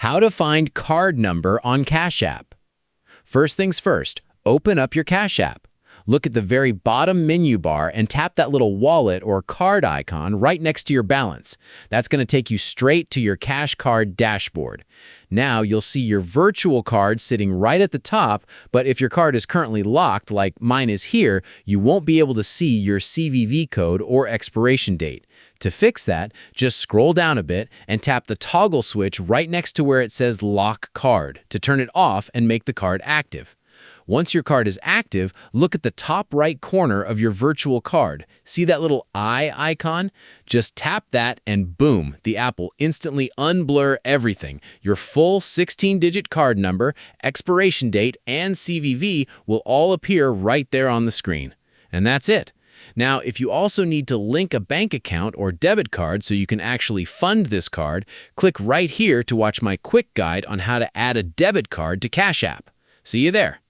How to find card number on Cash App. First things first, open up your Cash App. Look at the very bottom menu bar and tap that little wallet or card icon right next to your balance. That's going to take you straight to your Cash Card dashboard. Now you'll see your virtual card sitting right at the top, but if your card is currently locked, like mine is here, you won't be able to see your CVV code or expiration date. To fix that, just scroll down a bit and tap the toggle switch right next to where it says Lock Card to turn it off and make the card active. Once your card is active, look at the top right corner of your virtual card. See that little eye icon? Just tap that and boom, the app will instantly unblur everything. Your full 16-digit card number, expiration date, and CVV will all appear right there on the screen. And that's it. Now, if you also need to link a bank account or debit card so you can actually fund this card, click right here to watch my quick guide on how to add a debit card to Cash App. See you there.